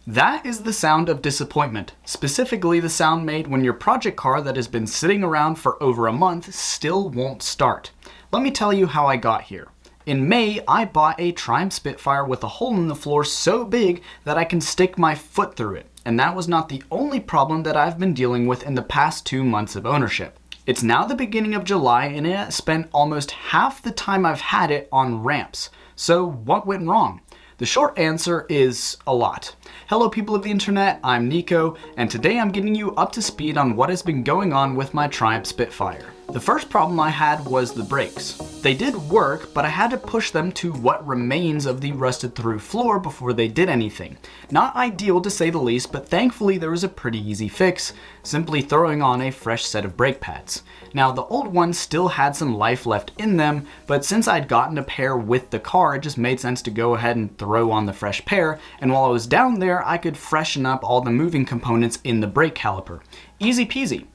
That is the sound of disappointment, specifically the sound made when your project car that has been sitting around for over a month still won't start. Let me tell you how I got here. In May, I bought a Triumph Spitfire with a hole in the floor so big that I can stick my foot through it, and that was not the only problem that I've been dealing with in the past 2 months of ownership. It's now the beginning of July and it has spent almost half the time I've had it on ramps. So what went wrong? The short answer is a lot. Hello people of the internet, I'm Nico, and today I'm getting you up to speed on what has been going on with my Triumph Spitfire. The first problem I had was the brakes. They did work, but I had to push them to what remains of the rusted through floor before they did anything. Not ideal to say the least, but thankfully there was a pretty easy fix, simply throwing on a fresh set of brake pads. Now the old ones still had some life left in them, but since I'd gotten a pair with the car, it just made sense to go ahead and throw on the fresh pair, and while I was down there, I could freshen up all the moving components in the brake caliper. Easy peasy.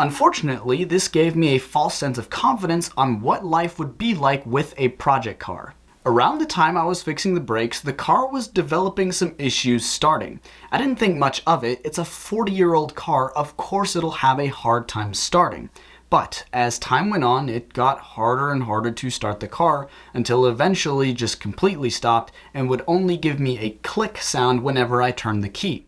Unfortunately, this gave me a false sense of confidence on what life would be like with a project car. Around the time I was fixing the brakes, the car was developing some issues starting. I didn't think much of it. It's a 40-year-old car, of course it'll have a hard time starting. But as time went on, it got harder and harder to start the car until eventually just completely stopped and would only give me a click sound whenever I turned the key.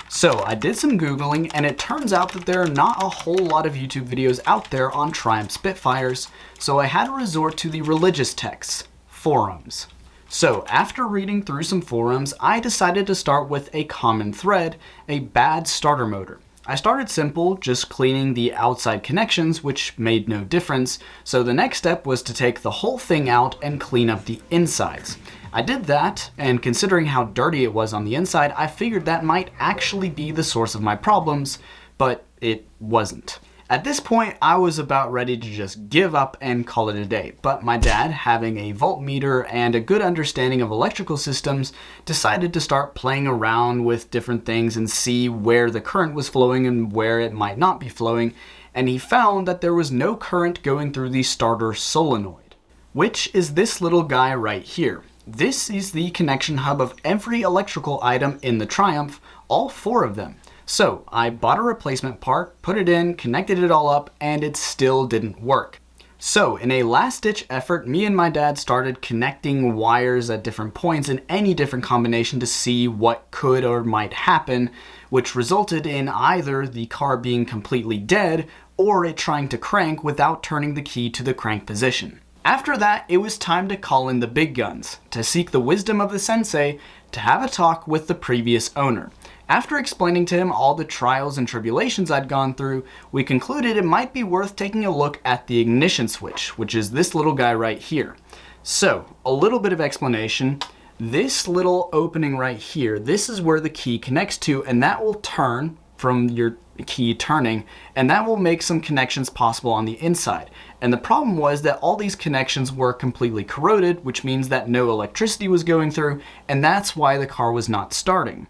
So I did some Googling and it turns out that there are not a whole lot of YouTube videos out there on Triumph Spitfires, so I had to resort to the religious texts, forums. So after reading through some forums, I decided to start with a common thread, a bad starter motor. I started simple, just cleaning the outside connections, which made no difference, so the next step was to take the whole thing out and clean up the insides. I did that, and considering how dirty it was on the inside, I figured that might actually be the source of my problems, but it wasn't. At this point, I was about ready to just give up and call it a day, but my dad, having a voltmeter and a good understanding of electrical systems, decided to start playing around with different things and see where the current was flowing and where it might not be flowing, and he found that there was no current going through the starter solenoid, which is this little guy right here. This is the connection hub of every electrical item in the Triumph, all 4 of them. So I bought a replacement part, put it in, connected it all up, and it still didn't work. So in a last-ditch effort, me and my dad started connecting wires at different points in any different combination to see what could or might happen, which resulted in either the car being completely dead or it trying to crank without turning the key to the crank position. After that, it was time to call in the big guns, to seek the wisdom of the sensei, to have a talk with the previous owner. After explaining to him all the trials and tribulations I'd gone through, we concluded it might be worth taking a look at the ignition switch, which is this little guy right here. So, a little bit of explanation. This little opening right here, this is where the key connects to, and that will turn from your key turning, and that will make some connections possible on the inside. And the problem was that all these connections were completely corroded, which means that no electricity was going through, and that's why the car was not starting.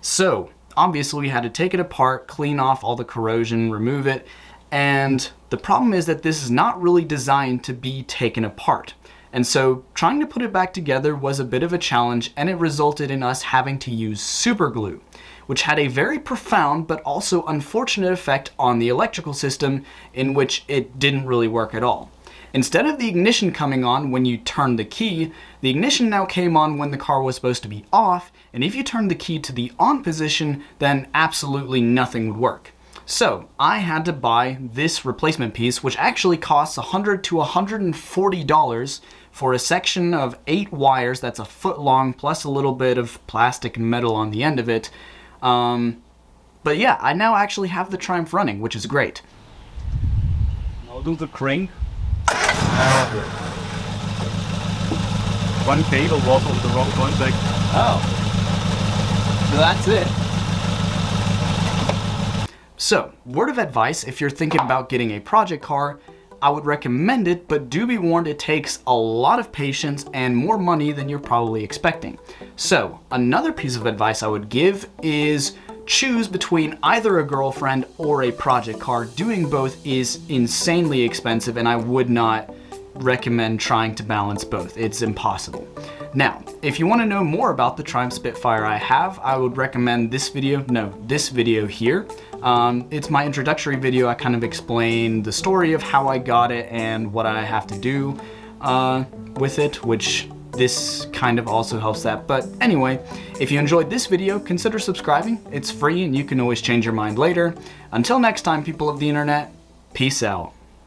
So obviously we had to take it apart, clean off all the corrosion, remove it, and the problem is that this is not really designed to be taken apart. And so trying to put it back together was a bit of a challenge, and it resulted in us having to use super glue, which had a very profound but also unfortunate effect on the electrical system, in which it didn't really work at all. Instead of the ignition coming on when you turned the key, the ignition now came on when the car was supposed to be off, and if you turned the key to the on position, then absolutely nothing would work. So I had to buy this replacement piece, which actually costs $100 to $140 for a section of 8 wires that's a foot long, plus a little bit of plastic and metal on the end of it. But yeah, I now actually have the Triumph running, which is great. Now do the crank. One cable was on the wrong contact. Oh. So that's it. So, word of advice, if you're thinking about getting a project car, I would recommend it, but do be warned it takes a lot of patience and more money than you're probably expecting. So, another piece of advice I would give is choose between either a girlfriend or a project car. Doing both is insanely expensive, and I would not recommend trying to balance both. It's impossible. Now, if you want to know more about the Triumph Spitfire I would recommend this video here. It's my introductory video. I kind of explain the story of how I got it and what I have to do with it, which this kind of also helps that. But anyway, if you enjoyed this video, consider subscribing. It's free and you can always change your mind later. Until next time, people of the internet, peace out.